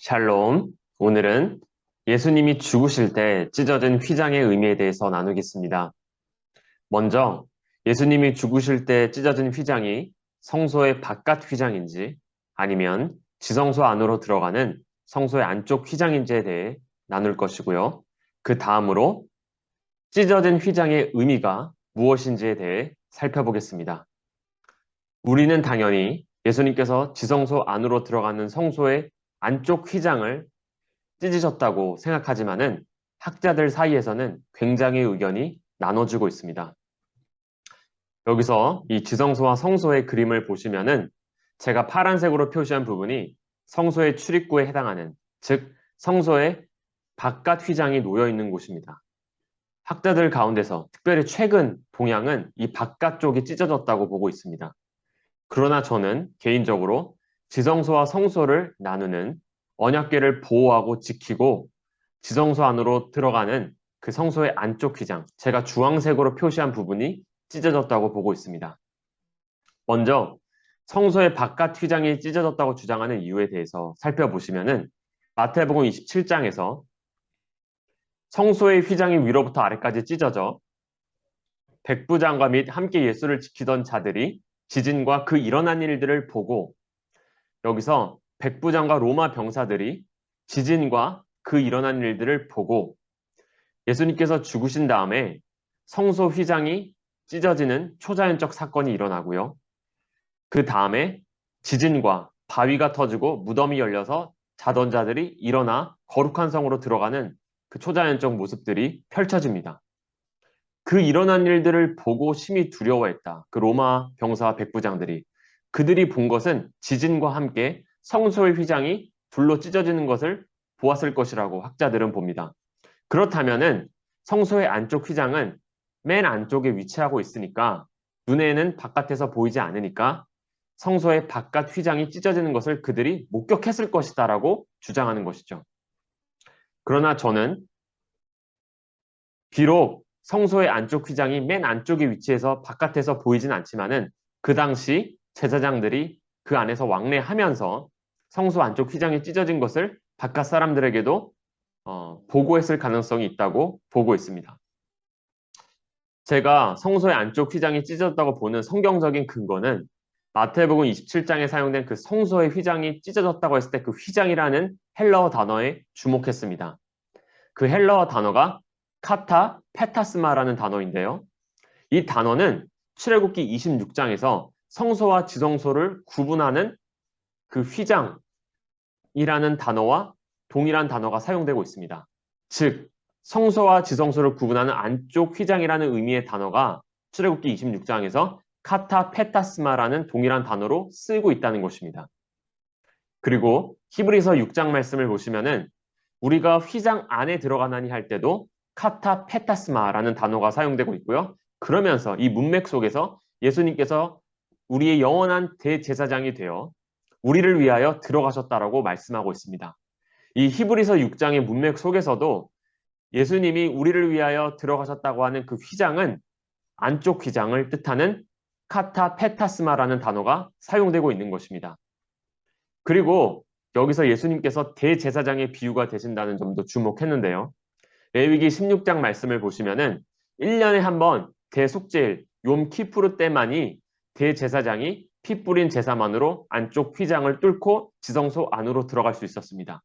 샬롬. 오늘은 예수님이 죽으실 때 찢어진 휘장의 의미에 대해서 나누겠습니다. 먼저 예수님이 죽으실 때 찢어진 휘장이 성소의 바깥 휘장인지 아니면 지성소 안으로 들어가는 성소의 안쪽 휘장인지에 대해 나눌 것이고요. 그 다음으로 찢어진 휘장의 의미가 무엇인지에 대해 살펴보겠습니다. 우리는 당연히 예수님께서 지성소 안으로 들어가는 성소의 안쪽 휘장을 찢으셨다고 생각하지만은 학자들 사이에서는 굉장히 의견이 나눠지고 있습니다. 여기서 이 지성소와 성소의 그림을 보시면은 제가 파란색으로 표시한 부분이 성소의 출입구에 해당하는, 즉 성소의 바깥 휘장이 놓여 있는 곳입니다. 학자들 가운데서 특별히 최근 동향은 이 바깥쪽이 찢어졌다고 보고 있습니다. 그러나 저는 개인적으로 지성소와 성소를 나누는 언약궤를 보호하고 지키고 지성소 안으로 들어가는 그 성소의 안쪽 휘장, 제가 주황색으로 표시한 부분이 찢어졌다고 보고 있습니다. 먼저 성소의 바깥 휘장이 찢어졌다고 주장하는 이유에 대해서 살펴보시면은 마태복음 27장에서 성소의 휘장이 위로부터 아래까지 찢어져 백부장과 및 함께 예수를 지키던 자들이 지진과 그 일어난 일들을 보고, 여기서 백부장과 로마 병사들이 지진과 그 일어난 일들을 보고 예수님께서 죽으신 다음에 성소 휘장이 찢어지는 초자연적 사건이 일어나고요. 그 다음에 지진과 바위가 터지고 무덤이 열려서 자던 자들이 일어나 거룩한 성으로 들어가는 그 초자연적 모습들이 펼쳐집니다. 그 일어난 일들을 보고 심히 두려워했다. 그 로마 병사 백부장들이. 그들이 본 것은 지진과 함께 성소의 휘장이 둘로 찢어지는 것을 보았을 것이라고 학자들은 봅니다. 그렇다면은 성소의 안쪽 휘장은 맨 안쪽에 위치하고 있으니까 눈에는 바깥에서 보이지 않으니까 성소의 바깥 휘장이 찢어지는 것을 그들이 목격했을 것이다라고 주장하는 것이죠. 그러나 저는 비록 성소의 안쪽 휘장이 맨 안쪽에 위치해서 바깥에서 보이진 않지만은 그 당시 제사장들이 그 안에서 왕래하면서 성소 안쪽 휘장이 찢어진 것을 바깥 사람들에게도 보고했을 가능성이 있다고 보고 있습니다. 제가 성소의 안쪽 휘장이 찢어졌다고 보는 성경적인 근거는 마태복음 27장에 사용된 그 성소의 휘장이 찢어졌다고 했을 때 그 휘장이라는 헬라어 단어에 주목했습니다. 그 헬라어 단어가 카타 페타스마라는 단어인데요. 이 단어는 출애굽기 26장에서 성소와 지성소를 구분하는 그 휘장이라는 단어와 동일한 단어가 사용되고 있습니다. 즉 성소와 지성소를 구분하는 안쪽 휘장이라는 의미의 단어가 출애굽기 26장에서 카타 페타스마라는 동일한 단어로 쓰이고 있다는 것입니다. 그리고 히브리서 6장 말씀을 보시면은 우리가 휘장 안에 들어가나니 할 때도 카타 페타스마라는 단어가 사용되고 있고요. 그러면서 이 문맥 속에서 예수님께서 우리의 영원한 대제사장이 되어 우리를 위하여 들어가셨다라고 말씀하고 있습니다. 이 히브리서 6장의 문맥 속에서도 예수님이 우리를 위하여 들어가셨다고 하는 그 휘장은 안쪽 휘장을 뜻하는 카타 페타스마라는 단어가 사용되고 있는 것입니다. 그리고 여기서 예수님께서 대제사장의 비유가 되신다는 점도 주목했는데요. 레위기 16장 말씀을 보시면은 1년에 한 번 대속제일 욤 키푸르 때만이 대제사장이 피 뿌린 제사만으로 안쪽 휘장을 뚫고 지성소 안으로 들어갈 수 있었습니다.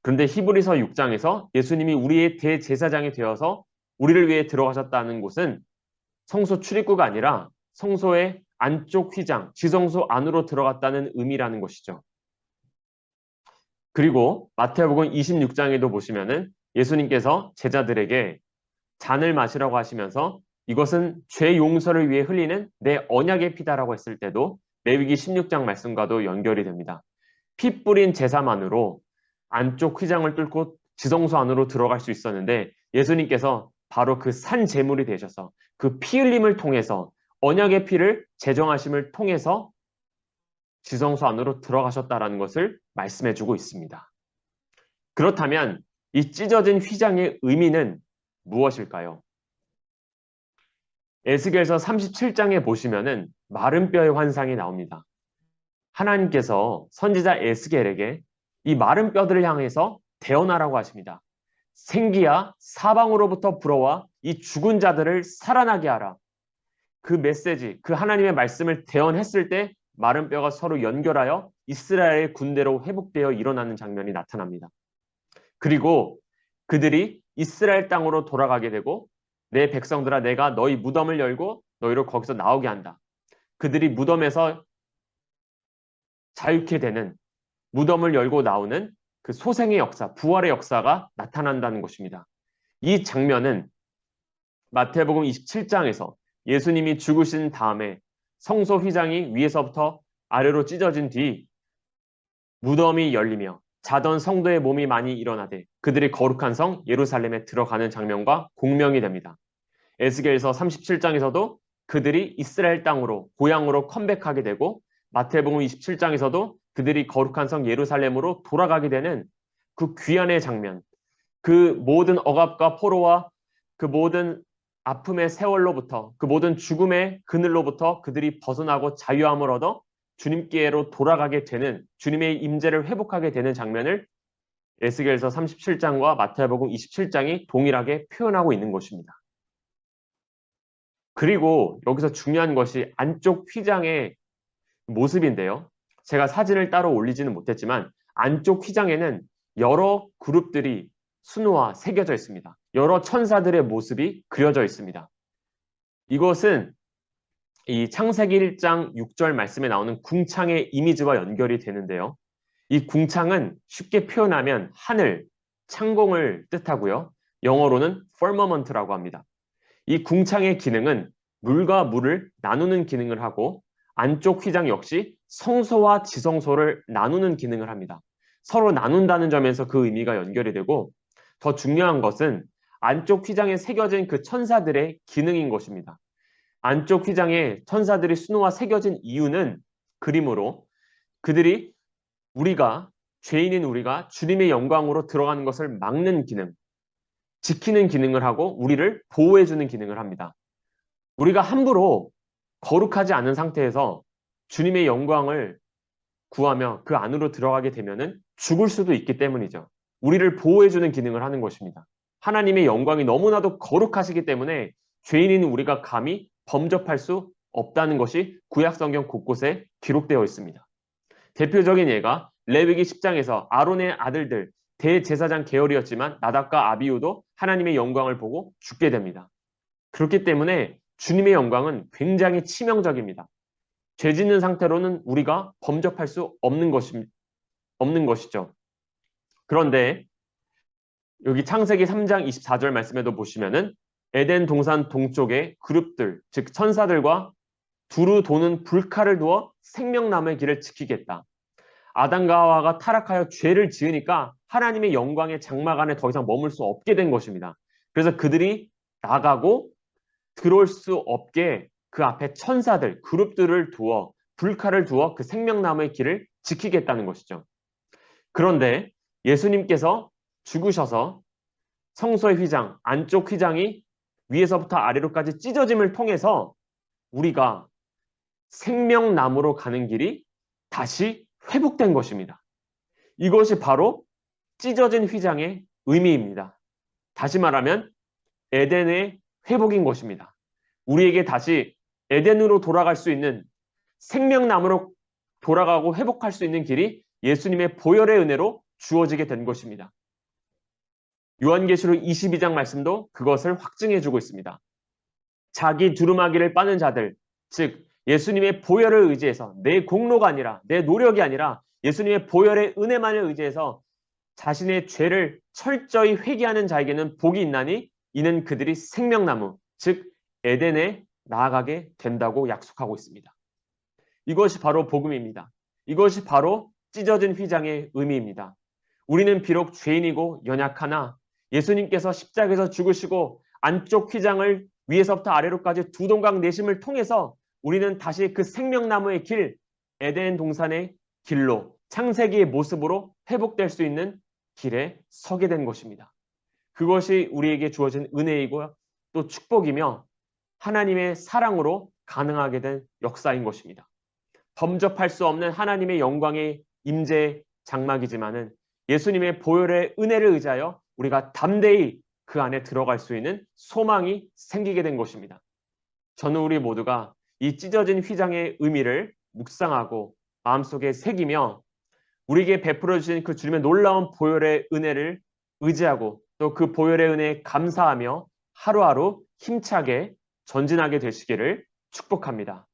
그런데 히브리서 6장에서 예수님이 우리의 대제사장이 되어서 우리를 위해 들어가셨다는 곳은 성소 출입구가 아니라 성소의 안쪽 휘장, 지성소 안으로 들어갔다는 의미라는 것이죠. 그리고 마태복음 26장에도 보시면은 예수님께서 제자들에게 잔을 마시라고 하시면서 이것은 죄 용서를 위해 흘리는 내 언약의 피다라고 했을 때도 레위기 16장 말씀과도 연결이 됩니다. 피 뿌린 제사만으로 안쪽 휘장을 뚫고 지성소 안으로 들어갈 수 있었는데 예수님께서 바로 그 산 제물이 되셔서 그 피 흘림을 통해서 언약의 피를 제정하심을 통해서 지성소 안으로 들어가셨다라는 것을 말씀해주고 있습니다. 그렇다면 이 찢어진 휘장의 의미는 무엇일까요? 에스겔서 37장에 보시면은 마른 뼈의 환상이 나옵니다. 하나님께서 선지자 에스겔에게 이 마른 뼈들을 향해서 대언하라고 하십니다. 생기야 사방으로부터 불어와 이 죽은 자들을 살아나게 하라. 그 메시지, 그 하나님의 말씀을 대언했을 때 마른 뼈가 서로 연결하여 이스라엘의 군대로 회복되어 일어나는 장면이 나타납니다. 그리고 그들이 이스라엘 땅으로 돌아가게 되고 내 백성들아 내가 너희 무덤을 열고 너희를 거기서 나오게 한다. 그들이 무덤에서 자유케 되는 무덤을 열고 나오는 그 소생의 역사, 부활의 역사가 나타난다는 것입니다. 이 장면은 마태복음 27장에서 예수님이 죽으신 다음에 성소 휘장이 위에서부터 아래로 찢어진 뒤 무덤이 열리며 자던 성도의 몸이 많이 일어나되 그들이 거룩한 성 예루살렘에 들어가는 장면과 공명이 됩니다. 에스겔서 37장에서도 그들이 이스라엘 땅으로 고향으로 컴백하게 되고 마태복음 27장에서도 그들이 거룩한 성 예루살렘으로 돌아가게 되는 그 귀환의 장면, 그 모든 억압과 포로와 그 모든 아픔의 세월로부터 그 모든 죽음의 그늘로부터 그들이 벗어나고 자유함을 얻어 주님께로 돌아가게 되는 주님의 임재를 회복하게 되는 장면을 에스겔서 37장과 마태복음 27장이 동일하게 표현하고 있는 것입니다. 그리고 여기서 중요한 것이 안쪽 휘장의 모습인데요. 제가 사진을 따로 올리지는 못했지만 안쪽 휘장에는 여러 그룹들이 수놓아 새겨져 있습니다. 여러 천사들의 모습이 그려져 있습니다. 이것은 이 창세기 1장 6절 말씀에 나오는 궁창의 이미지와 연결이 되는데요. 이 궁창은 쉽게 표현하면 하늘, 창공을 뜻하고요. 영어로는 firmament라고 합니다. 이 궁창의 기능은 물과 물을 나누는 기능을 하고 안쪽 휘장 역시 성소와 지성소를 나누는 기능을 합니다. 서로 나눈다는 점에서 그 의미가 연결이 되고 더 중요한 것은 안쪽 휘장에 새겨진 그 천사들의 기능인 것입니다. 안쪽 휘장에 천사들이 수놓아 새겨진 이유는 그림으로 그들이 우리가 죄인인 우리가 주님의 영광으로 들어가는 것을 막는 기능, 지키는 기능을 하고 우리를 보호해주는 기능을 합니다. 우리가 함부로 거룩하지 않은 상태에서 주님의 영광을 구하며 그 안으로 들어가게 되면은 죽을 수도 있기 때문이죠. 우리를 보호해주는 기능을 하는 것입니다. 하나님의 영광이 너무나도 거룩하시기 때문에 죄인인 우리가 감히 범접할 수 없다는 것이 구약성경 곳곳에 기록되어 있습니다. 대표적인 예가 레위기 10장에서 아론의 아들들 대제사장 계열이었지만 나답과 아비후도 하나님의 영광을 보고 죽게 됩니다. 그렇기 때문에 주님의 영광은 굉장히 치명적입니다. 죄 짓는 상태로는 우리가 범접할 수 없는 것이죠. 그런데 여기 창세기 3장 24절 말씀에도 보시면은 에덴 동산 동쪽에 그룹들, 즉 천사들과 두루 도는 불칼을 두어 생명나무의 길을 지키겠다. 아담과 하와가 타락하여 죄를 지으니까 하나님의 영광의 장막 안에 더 이상 머물 수 없게 된 것입니다. 그래서 그들이 나가고 들어올 수 없게 그 앞에 천사들, 그룹들을 두어 불칼을 두어 그 생명나무의 길을 지키겠다는 것이죠. 그런데 예수님께서 죽으셔서 성소의 휘장, 안쪽 휘장이 위에서부터 아래로까지 찢어짐을 통해서 우리가 생명나무로 가는 길이 다시 회복된 것입니다. 이것이 바로 찢어진 휘장의 의미입니다. 다시 말하면 에덴의 회복인 것입니다. 우리에게 다시 에덴으로 돌아갈 수 있는 생명나무로 돌아가고 회복할 수 있는 길이 예수님의 보혈의 은혜로 주어지게 된 것입니다. 요한계시록 22장 말씀도 그것을 확증해주고 있습니다. 자기 두루마기를 빠는 자들, 즉 예수님의 보혈을 의지해서 내 공로가 아니라 내 노력이 아니라 예수님의 보혈의 은혜만을 의지해서 자신의 죄를 철저히 회개하는 자에게는 복이 있나니 이는 그들이 생명나무, 즉 에덴에 나아가게 된다고 약속하고 있습니다. 이것이 바로 복음입니다. 이것이 바로 찢어진 휘장의 의미입니다. 우리는 비록 죄인이고 연약하나 예수님께서 십자가에서 죽으시고 안쪽 휘장을 위에서부터 아래로까지 두 동강 내심을 통해서 우리는 다시 그 생명나무의 길, 에덴 동산의 길로 창세기의 모습으로 회복될 수 있는 길에 서게 된 것입니다. 그것이 우리에게 주어진 은혜이고 또 축복이며 하나님의 사랑으로 가능하게 된 역사인 것입니다. 범접할 수 없는 하나님의 영광의 임재 장막이지만은 예수님의 보혈의 은혜를 의지하여 우리가 담대히 그 안에 들어갈 수 있는 소망이 생기게 된 것입니다. 저는 우리 모두가 이 찢어진 휘장의 의미를 묵상하고 마음속에 새기며 우리에게 베풀어 주신 그 주님의 놀라운 보혈의 은혜를 의지하고 또 그 보혈의 은혜에 감사하며 하루하루 힘차게 전진하게 되시기를 축복합니다.